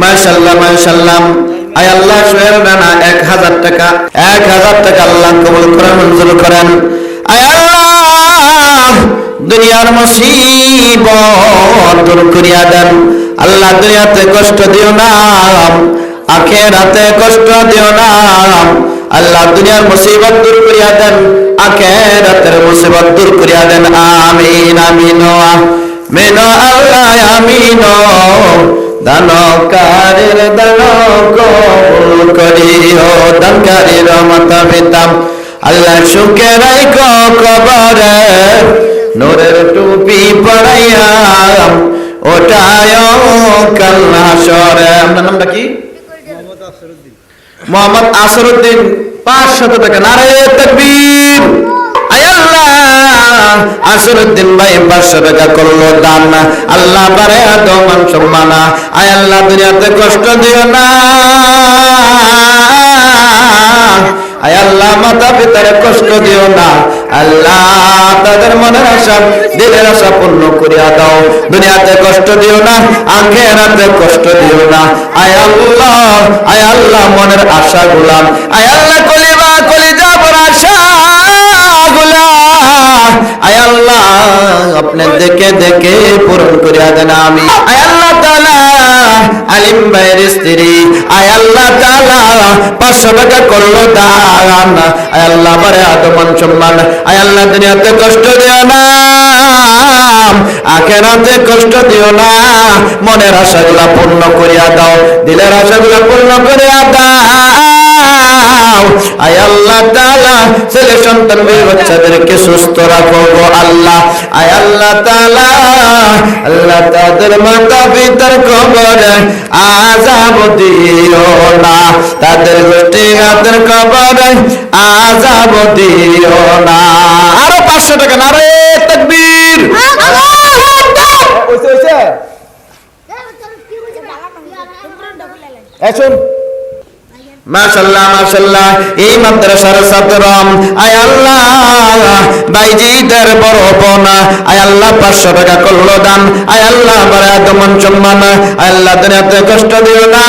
মাশাআল্লাহ মাশাআল্লাহ। আয় আল্লাহ সোহেল রানা 1000 টাকা, 1000 টাকা আল্লাহ কবুল করেন, মঞ্জুর করেন। আয় আল্লাহ দুনিয়ার মুসিবত দূর করিয়া দেন। আল্লাহ দুনিয়াতে কষ্ট দিও না, আখিরাতে কষ্ট দিও না। আল্লাহ দুনিয়ার মুসিবত দূর করিয়া দেন, আখিরাতের মুসিবত দূর করিয়া দেন। আমিন আমিন আমিন আল্লাহ আমিন। দানকারীর দান কবুল করিও, দানকারীর মাতা পিতা আল্লাহ সুখে রাখো কবরে, নূরের টুপি পরাইয়া ওটায় কাল হাসরে। আপনার নামটা কি? মোহাম্মদ আসরউদ্দিন। 500 টাকা। নারায়ে তাকবীর। আয় আল্লাহ আসরউদ্দিন ভাই 500 টাকা করলো দান। আল্লাহ বারে আদমান সম্মান। আয় আল্লাহ দুনিয়াতে কষ্ট দিও না, আয় আল্লাহ মাতা পিতার কষ্ট দিও না। আল্লাহ তাদের মনের আশা দিলের আশা পূর্ণ করিয়া দাও। দুনিয়াতে কষ্ট দিও না, আখিরাতে কষ্ট দিও না। আয় আল্লাহ মনের আশা গুলাম, আয় আল্লাহ কলিবা কলিজা ভরা আশা গুলা আয় আল্লাহ আপনি দেখে দেখে পূরণ করিয়া দেন। আমি আয় আল্লাহ তাআলা আলিম ভাইয়ের স্ত্রী আয় আল্লাহ তাআলা 500 টাকা করলো দান। আয় আল্লাহ বারে আদমান সম্মান। আয় আল্লাহ দুনিয়াতে কষ্ট দিও না, আখিরাতে কষ্ট দিও না। মনের আশাগুলা পূর্ণ করিয়া দাও, দিলের আশাগুলা পূর্ণ করিয়া দাও। আয় আল্লাহ তাআলা ছেলে সন্তান মেয়ে বাচ্চাদেরকে সুস্থ রাখো গো আল্লাহ। আয় আল্লাহ তাআলা আল্লাহ তাদের মাতা পিতার কবরে আযাব দিও না, তাদের গোষ্ঠীঘাতের কবরে আযাব দিও না। আরো 500 টাকা। নারায়ে তাকবীর। এখন মাশাআল্লাহ মাশাআল্লাহ এই মাদ্রাসার ছাত্র আয় আল্লাহ বাইজিদের বড় বোন আয় আল্লাহ 500 টাকা করলো দান। আয় আল্লাহ বারে আদমান সম্মান। আয় আল্লাহ দুনিয়াতে কষ্ট দিও না,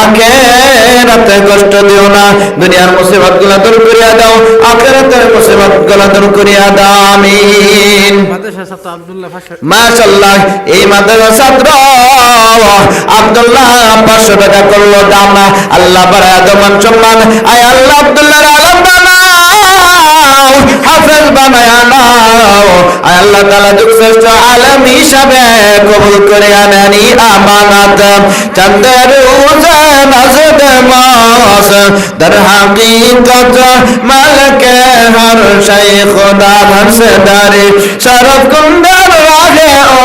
আখিরাতে কষ্ট দিও না। দুনিয়ার মুসিবত গুলা দূর করিয়া দাও, আখিরাতের মুসিবত গুলা দূর করিয়া দাও। আমিন। মাদ্রাসা ছাত্র আব্দুল্লাহ মাশাআল্লাহ এই মাদ্রাসার ছাত্র আব্দুল্লাহ 500 টাকা করলো দান। আল্লাহ বারে আদমান সম্মান। আয় আল্লাহ আব্দুল্লাহর আলম বানাও, হাফেজ বানায়া নাও। আয় আল্লাহ তাআলা যুগ শ্রেষ্ঠ আলেম হিসাবে কবুল করে আনেনি আমানত। চন্দের উজে নাজদ মাস در حقیقت ملک ہر شئی خدا ہنسداری شرف کندر راہ او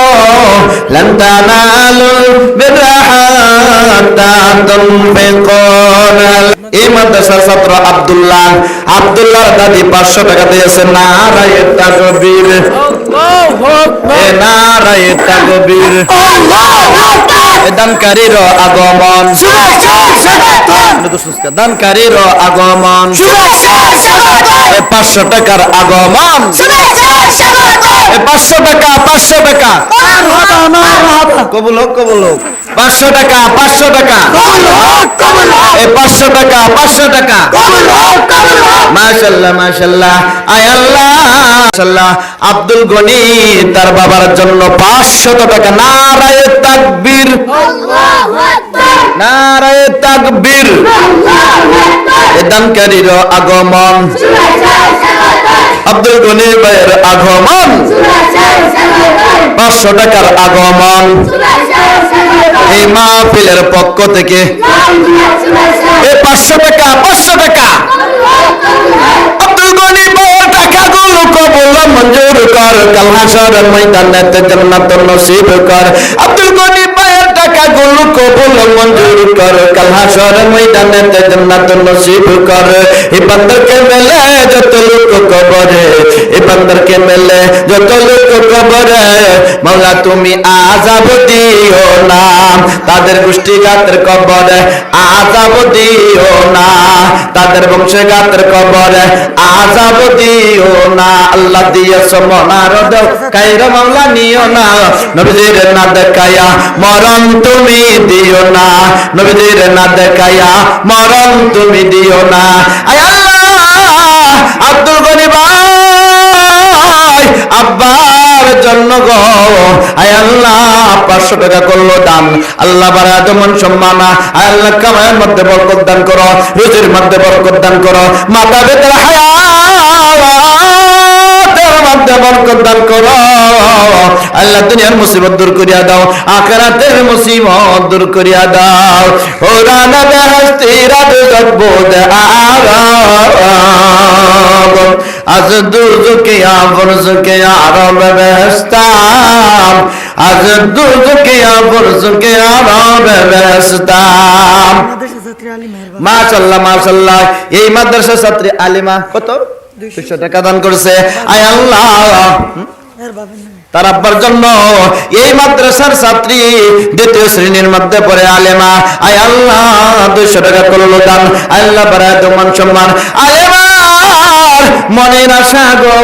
لن تنالوا البر حتى تنفقون। এই মাদ্রাসার ছাত্র আব্দুল্লাহ দাদি 500 টাকা দিয়েছেন। নারায়ে তাকবীর, নারায়ে তাকবীর। দানকারীর আগমন, দানকারীর আগমন, 500 টাকার আগমন, 500 টাকা 500 টাকা কবুল হোক কবুল হোক। 500 টাকা 500 টাকা 500 টাকা 500 টাকা। মাশাআল্লাহ মাশাআল্লাহ। আয় আল্লাহ মাশাআল্লাহ আব্দুল গনি তার বাবার জন্য 500 টাকা। নারায়ে তাকবীর, আল্লাহু আকবার, নারায়ে তাকবীর। দানকারীর আগমন, আব্দুল গনি ভাইয়ের আগমন, 500 টাকার আগমন। এই মাহফিলের পক্ষ থেকে 500 টাকা 500 টাকা। আব্দুল গনি ভাইয়ের টাকাগুলো কবুল মঞ্জুর কর, কাল হাসরের ময়দানে জান্নাতুন নসিব কর। আব্দুল গনি ভাইয়ের টাকাগুলো কবুল মঞ্জুর কর, কাল হাসরের ময়দানে জান্নাতুন নসিব কর। এই বান্দাকে মেলে যত লোক কবরে, এই বান্দাকে মেলে যত লোক কবরে, মাওলা তুমি আযাব দিও না, তাদের গোষ্ঠীঘাতের কবরে আযাব দিও না, তাদের বংশঘাতের কবরে আযাব দিও না। আল্লাহ দিয়েছ মনার দাও কায়রা মাওলা নিও না, নবীজির না দেখায়া মরণ তুমি দিও না, নবীজির না দেখাইয়া মরণ তুমি দিও না। আয় আল্লাহ, আব্দুল গনি ভাই আব্বার জন্য গো আয় আল্লাহ 500 টাকা করলো দান, আল্লাহ বাড়ায় যেমন সম্মান, আয় আল্লাহ কামাইয়ের মধ্যে বরকত দান করো, রুজির মধ্যে বরকত দান করো, মাথা ভেতরে হায়াতের মধ্যে বরকত দান করো। আল্লাহ দুনিয়ার মুসিবত দূর করিয়া দাও, আখিরাতের মুসিবত দূর করিয়া দাও। ওরানা বেহেশতি রাত জগবুদ আরাম, আজ দুজকে আবরজকে আরব বেহেশতাম, আজ দুজকে আবরজকে আরব বেহেশতাম। মাশাআল্লাহ মাশাআল্লাহ, এই মাদ্রাসা ছাত্রী আলিমা কত 200 টাকা দান করেছে। আয় আল্লাহ, তার আব্বার জন্য এই মাদ্রাসার ছাত্রী 2য় শ্রেণীর মধ্যে পড়ে আলেমা, আয় আল্লাহ 200 টাকা করলো দান, আল্লাহ বাড়ায় দমান সম্মান। আলেমার মনের আশা গো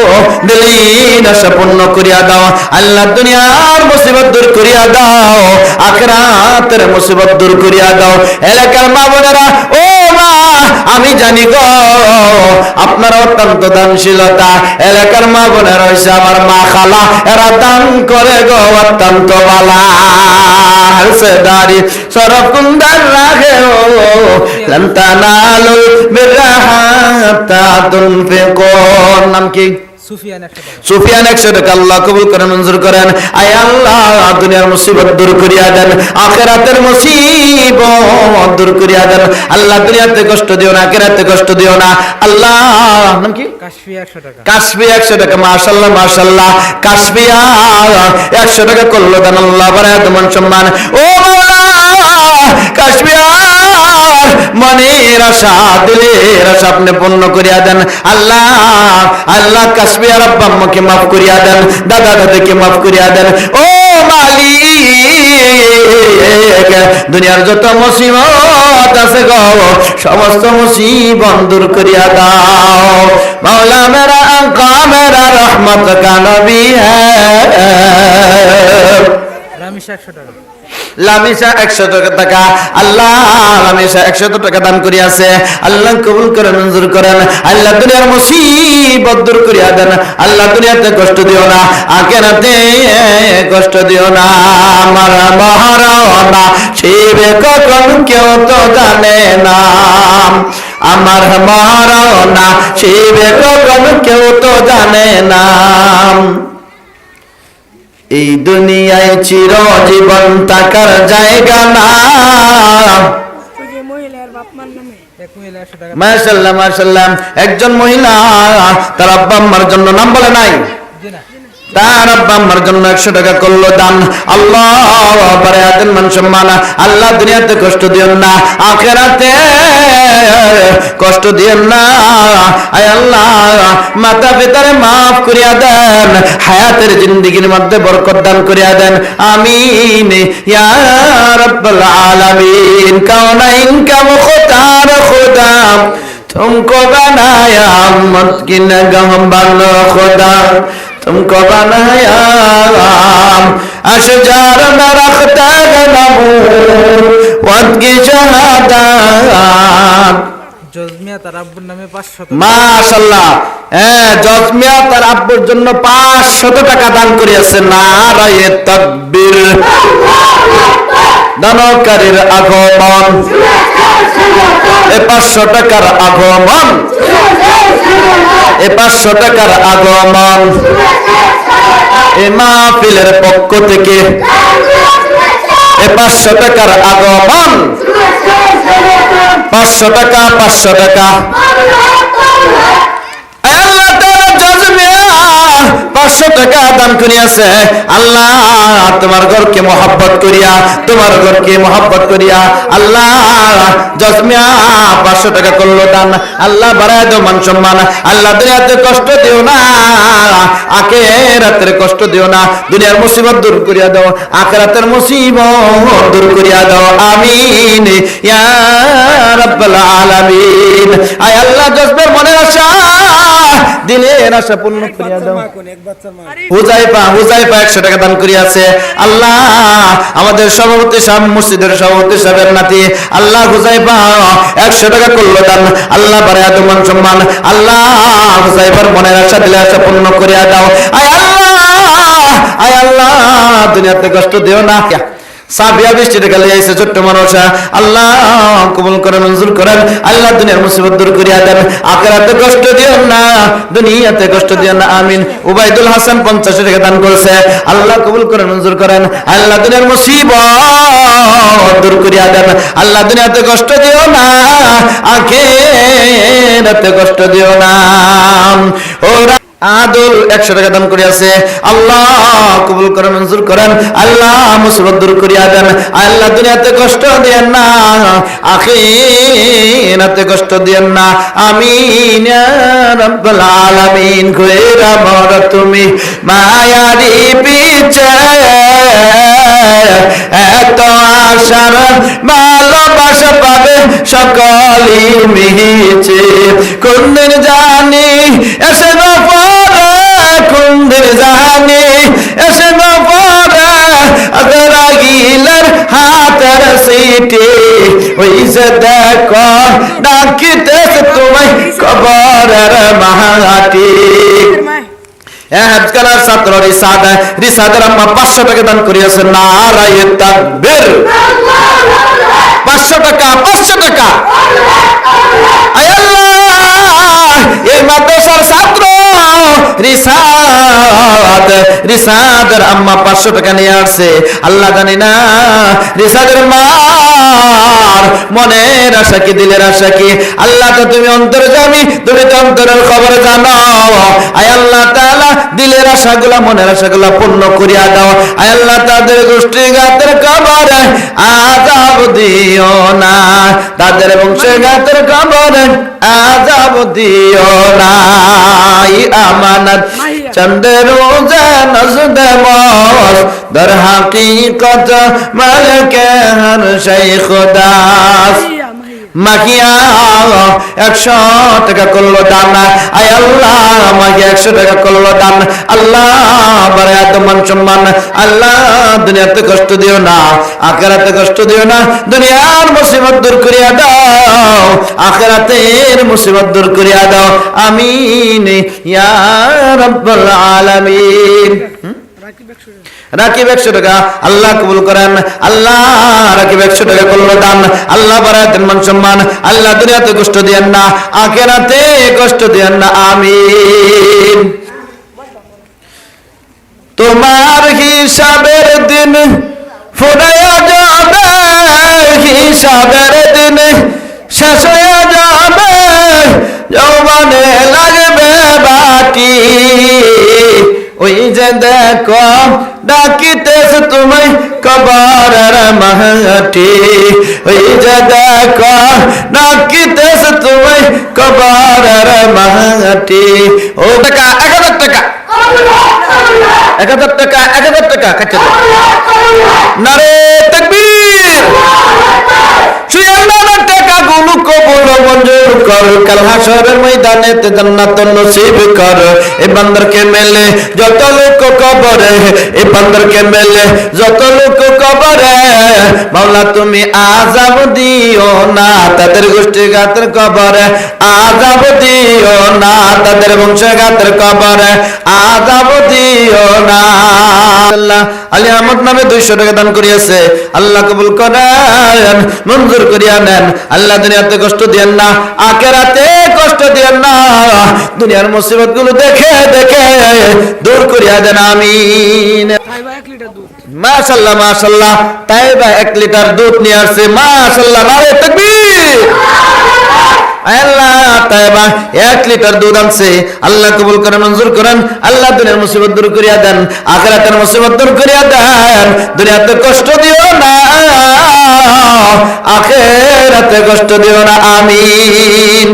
দিলের আশা পূর্ণ করিয়া দাও, আল্লাহ দুনিয়ার মুসিবত দূর করিয়া দাও, আখিরাতের মুসিবত দূর করিয়া দাও। এলাকার মা বোনেরা, ও মা আমি জানি গো আপনার অত্যন্ত দানশীলতা, এলাকার মা বোনেরা হইছে আমার মা খালা, এরা দান করে গো অত্যন্ত বালা, দাঁড়ি সরব কুন্দার রাখে ও লন্তানালুল বিররা হাত্তা তুনফিকু। নাম কি? সুফিয়ান 100 টাকা আল্লাহ কবুল করেন, মঞ্জুর করেন। আয় আল্লাহ দুনিয়ার মুসিবত দূর করিয়া দেন, আখিরাতের মুসিবত দূর করিয়া দেন। আল্লাহ দুনিয়াতে কষ্ট দিও না, আখিরাতে কষ্ট দিও না। আল্লাহ নাম কি? কাশফিয়া 100 টাকা। কাশফিয়া 100 টাকা, মাশাআল্লাহ মাশাআল্লাহ। কাশফিয়া 100 টাকা করলো দেন, আল্লাহ বাড়ায় তোমার সম্মান। ও মাওলা, কাশফিয়া মনের আশা দিলের আশা আপনি পূর্ণ করিয়া দেন। আল্লাহ আল্লাহ কাশফিয়ার আব্বা আম্মাকে মাফ করিয়া দেন, দাদা দাদিকে মাফ করিয়া দেন। ও মালিক, দুনিয়ার যত মুসিবত আছে গো সমস্ত মুসিবত দূর করিয়া দাও। মাওলা মেরা আকা মেরা রহমত কা নবী হ্যায়। লামিশা 100 টাকা। লামিশা 100 টাকা, আল্লাহ লামিশা 100 টাকা দান করিয়াছে, আল্লাহ কবুল করেন, মঞ্জুর করেন। আল্লাহ দুনিয়ার মুসিবত দূর করিয়া দেন, আল্লাহ দুনিয়াতে কষ্ট দিও না, আখিরাতে কষ্ট দিও না। আমার মহারণা শিবে কখন কেউ তো জানে না, আমার মহারণা শিবে কখন কেউ তো জানে না। এই দুনিয়ায় চিরজীবন থাকার জায়গা না। মাশাআল্লাহ মাশাআল্লাহ, একজন মহিলা তার আব্বা আম্মার জন্য নাম বলে নাই, তার আব্বা আম্মার জন্য 100 টাকা করলো দান, আল্লাহ বাড়ায় দেন মান সম্মান। আল্লাহ দুনিয়াতে কষ্ট দিয়েন না, আখিরাতে কষ্ট দিয়েন না। আয় আল্লাহ মাতা পিতারে মাফ করিয়া দেন, হায়াতের জিন্দেগির মধ্যে বরকত দান করিয়া দেন। আমিন ইয়া রাব্বাল আলামিন। কাওনাইন কা মুখতার খুদা तुमको बनाया मत की नगहबान खुदा, तुमको बनाया अशजार में रखता नमूर वत की शहादत। জজমিয়া তার আব্বুর নামে 500 টাকা। মাশাআল্লাহ, জজমিয়া তার আব্বুর জন্য 500 টাকা দান করিয়াছে। নারায়ে তাকবীর। দানকারীর আগমন, এ 500 টাকার আগমন, এ 500 টাকার আগমন এ মাহফিলের পক্ষ থেকে, এ 500 টাকার আগমন, 500 টাকা 500 টাকা। আল্লাহ তাআলা জজমিয়া 500 টাকা দান করিয়াছে। আল্লাহ তোমার ঘরকে মহব্বত করিয়া, তোমার ঘরকে মহব্বত করিয়া আল্লাহ জজমিয়া 500 টাকা করলো দান। আল্লাহ বাড়ায় দাও মান সম্মান। আল্লাহ দুনিয়াতে কষ্ট দিও না, আখিরাতের কষ্ট দিও না। দুনিয়ার মুসিবত দূর করিয়া দাও, আখিরাতের মুসিবত দূর করিয়া দাও। আমিন ইয়া রাব্বাল আলামিন। আয় আল্লাহ জজবের মনের আশা দিলের আশা পূর্ণ করিয়া দাও। হুজাইফা 100 টাকা দান করিয়াছে। আল্লাহ আমাদের সভাপতি সাহেব, মসজিদের সভাপতি সাহেবের নাতি, আল্লাহ হুজাইফা 100 টাকা করলো দান। আল্লাহ বাড়ায়া দাও মান সম্মান। আল্লাহ হুজাইফার মনের আশা দিলের আশা পূর্ণ করিয়া দাও। আয় আল্লাহ দুনিয়াতে কষ্ট দিও না। সাবিয়া 20 টাকা লিয়ে আইছে ছোট্ট মানুষ, আল্লাহ কবুল করেন, মঞ্জুর করেন। আল্লাহ দুনিয়ার মুসিবত দূর করিয়া দেন, আখিরাতে কষ্ট দিও না, দুনিয়াতে কষ্ট দিও না, আমিন। উবাইদুল হাসান 50 টাকা দান করেছে, আল্লাহ কবুল করেন, মঞ্জুর করেন। আল্লাহ দুনিয়ার মুসিবত দূর করিয়া দেন, আল্লাহ দুনিয়াতে কষ্ট দিও না, আখিরাতে কষ্ট দিও না। ওরা আদুল 100 টাকা দান করিয়াছে, আল্লাহ কবুল করেন, মঞ্জুর করেন। আল্লাহ মুসিবত দূর করিয়া দেন, আল্লাহ দুনিয়াতে কষ্ট দিয়েন না, আখিরাতে কষ্ট দিয়েন না, আমিন ইয়া রাব্বাল আলামিন। কইরা মর তুমি মায়ারি পিছে, এত আশার ভালোবাসা পাবে সকলি মিছে। কোন দিন জানি এসে না পরে, কোন দিন জানি এসে না পরে, আদরা গিলার হাতের সিটি, ওই যে দেখো ডাকিতেছে তোমায় কবরের মাটি। হেফজখানার ছাত্র রিসাদের আম্মা 500 টাকা দান করিয়াছেন, নারায়ে তাকবীর। 500 টাকা, 500 টাকা। আয় আল্লাহ এই মাদ্রাসার ছাত্র রিসাদের আম্মা 500 টাকা নিয়ে আসছে। আল্লাহ জানি না রিসাদের মার মনের আশা কি, দিলের আশা কি। আল্লাহ তো তুমি অন্তর্যামী, তুমি তো অন্তরের খবর জানো। আয় আল্লাহ তাআলা দিলের আশাগুলা, মনের আশাগুলা পূর্ণ করিয়া দাও। আয় আল্লাহ তাদের গোষ্ঠীঘাতের কবরে আযাব দিও না, তাদের বংশঘাতের কবরে আযাব দিও না। আমানত চন্দের রোজা নজদে মস, দর হাকিকত মালকে হর শাইখ দাস। মাকিয়া 100 টাকা করলো দান, আয় আল্লাহ মাকে 100 টাকা করলো দান। আল্লাহ বাড়ায়া দাও মান সম্মান। আল্লাহ দুনিয়াতে কষ্ট দিও না, আখিরাতে কষ্ট দিও না, দুনিয়ার মুসিবত দূর করিয়া দাও, আখিরাতের মুসিবত দূর করিয়া দাও, আমিন ইয়া রাব্বাল আলামিন। রাকিব 100 টাকা, আল্লাহ কবুল করেন। আল্লাহ রাকিব 100 টাকা করলো দান, আল্লাহ বাড়ায় দেন মান সম্মান। আল্লাহ দুনিয়াতে কষ্ট দিয়েন না, আখিরাতে কষ্ট দিয়েন না, আমিন। তোমার হিসাবের দিন ফুরাইয়া যাবে, হিসাবের দিন শেষ হয়ে যাবে, যৌবনে লাগবে বাটি, ওই যে দেখো ডাকিতেছে তোমায় কবরের মাটি, ওই যে দেখো ডাকিতেছে তোমায় কবরের মাটি। ও টাকা 1000 টাকা, 1000 টাকা, 1000 টাকা কাছে নারে তাকবীর। সুবহানাল্লাহ। টাকা গুলো কবুল মঞ্জুর কর, কাল হাশরের ময়দানে তে জান্নাত নসিব কর। এই বান্দারকে মেলে যত লোক কবরে, এই বান্দারকে মেলে যত লোক কবরে, মাওলা তুমি আযাব দিও না, তাদের গোষ্ঠীঘাতের কবরে আযাব দিও না, তাদের বংশঘাতের কবরে আযাব দিও না। আল্লাহ আলী আহমদ নামে 200 টাকা দান করিয়াছে, আল্লাহ কবুল করেন, মঞ্জুর করিয়া নেন। আল্লাহ দুনিয়াতে কষ্ট দিয়েন না, আখিরাতে কষ্ট দিয়েন না, দুনিয়ার মুসিবত গুলো দেখে দেখে দূর করিয়া দেন, আমিন। মাশাআল্লাহ মাশাআল্লাহ, তাইবা 1 লিটার দুধ নিয়ে আসছে, মাশাআল্লাহ, নারে তাকবীর। আল্লাহ তাইবা 1 লিটার দুধ আনছে, আল্লাহ কবুল করেন, মঞ্জুর করেন। আল্লাহ দুনিয়ার মুসিবত দূর করিয়া দেন, আখিরাতের মুসিবত দূর করিয়া দেন, দুনিয়াতে কষ্ট দিও না, আখিরাতে কষ্ট দিও না, আমিন।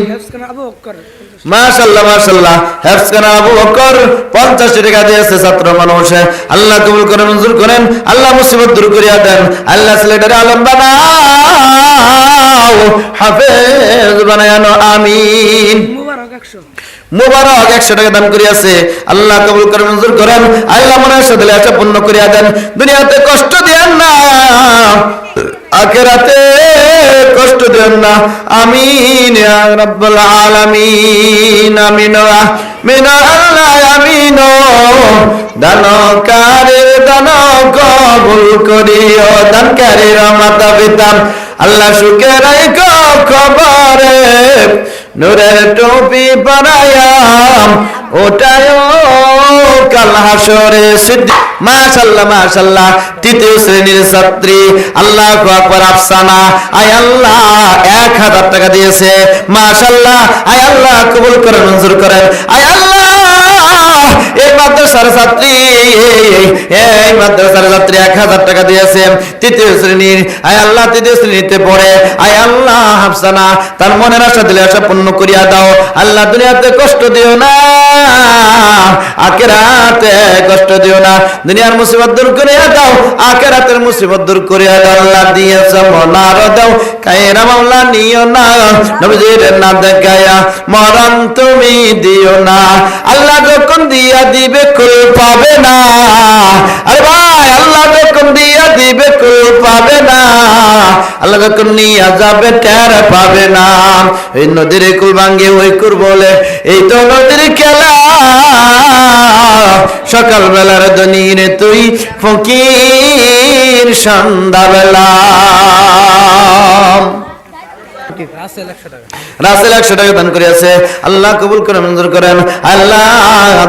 মাশাআল্লাহ মাশাআল্লাহ, হেফজখানা আবু বকর 50 টাকা দিয়েছে ছাত্র মানুষ, আল্লাহ কবুল করেন, মঞ্জুর করেন। আল্লাহ মুসিবত দূর করিয়া দেন, আল্লাহ ছেলেটার আলম বানাও, হাফেজ বানায়ানো, আমিন। মুবারক 100 টাকা দান করিয়াছে, আল্লাহ কবুল করে মঞ্জুর করেন। আল্লাহ মনের সাথে আশা পূর্ণ করিয়া দেন। দুনিয়াতে কষ্ট দিয়েন না, আখিরাতে কষ্ট দিয়েন না। আমিন ইয়া রাব্বুল আলামিন। আমিন আমিন আল্লাহ আমিন। দানকারীর দান কবুল করিও, দানকারীর মাতা পিতা আল্লাহ সুখে রাখো খবরে, নূরের টুপি পরায়াম ওটায় কাল হাসরে সিদ্দিক। মাশাআল্লাহ মাশাআল্লাহ, তৃতীয় শ্রেণীর ছাত্রী, আল্লাহু আকবার। আফসানা, আয় আল্লাহ 1000 টাকা দিয়েছে। মাশাআল্লাহ, আয় আল্লাহ কবুল করেন, মঞ্জুর করেন। আয় আল্লাহ এই মাদ্রাসার ছাত্রী, এই মাদ্রাসার ছাত্রী 1000 টাকা দিয়েছে, তৃতীয় শ্রেণীর। আয় আল্লাহ তৃতীয় শ্রেণীতে পড়ে। আয় আল্লাহ হাফসানা তার মনের আশা দিলে আশা পূর্ণ করিয়া দাও। আল্লাহ দুনিয়াতে কষ্ট দিও না, আখিরাতে কষ্ট দিও না। দুনিয়ার মুসিবত দূর করিয়া দাও, আখিরাতের মুসিবত দূর করিয়া দাও। আল্লাহ দিয়েছ মনার দাও, কায়রা মাওলা নিও না, নবীজির না দেখায়া মরণ তুমি দিও না। আল্লাহ যখন দিয়া দিবে কুল পাবে না, আরে ভাই আল্লাহ যখন দিয়া দিবে কুল পাবে না, আল্লাহ যখন নিয়ে যাবে টের পাবে না। এই নদীর কুল ভাঙ্গে ওই কুর বলে, এই তো নদীর খেলা। সকাল বেলার দনিরে তুই ফকির, সন্ধ্যাবেলা। রাসেল 100 টাকা দান করিয়াছে, আল্লাহ কবুল করে মঞ্জুর করেন। আল্লাহ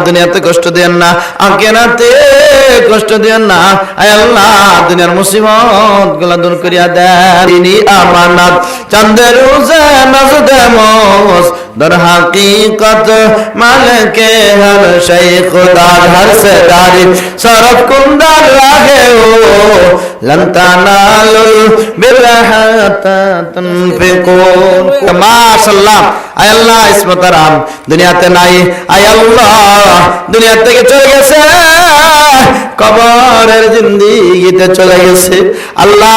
দুনিয়াতে কষ্ট দেন না, আখিরাতে কষ্ট দেন না। আয় আল্লাহ দুনিয়ার মুসিবত গুলা দূর করিয়া দেন। তিনি আমানত চাঁদের নাজদে মোস দর হাকিকত মালিকে হর শাই খুদা হর সে দারি সরফ কুন্দার রাহে ও লন্তানালুল বিরহাতা তুনফিকুন। মাশাআল্লাহ, আয় আল্লাহ ইসমতারাম দুনিয়াতে নাই। আয় আল্লাহ দুনিয়া থেকে চলে গেছে, কবরের জিন্দেগিতে চলে গেছে। আল্লাহ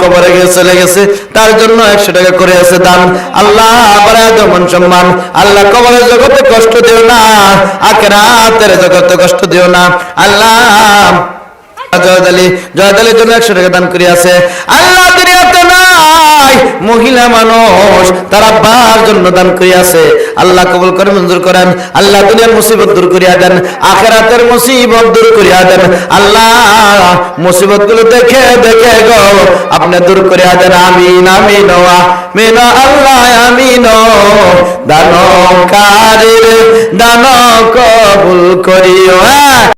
কবরে চলে গেছে, তার জন্য 100 টাকা করে আছে দান। আল্লাহ বাড়ায় দাও মান সম্মান। আল্লাহ কবরের জগতে কষ্ট দিও না, আখিরাতের জগতে কষ্ট দিও না। আল্লাহ জয়দালির জন্য 100 টাকা দান করিয়াছে। আল্লাহ দুনিয়াতে নাই মহিলা মানুষ, তার আব্বার জন্য দান করিয়াছে। আল্লাহ কবুল করে মঞ্জুর করেন। আল্লাহ দুনিয়ার মুসিবত দূর করিয়া দেন, আখিরাতের মুসিবত দূর করিয়া দেন। আল্লাহ মুসিবত গুলো দেখে দেখে গো আপনি দূর করিয়া দেন। আমিন আমিন আমিন আল্লাহ আমিন। দানকারীর দান কবুল করিও।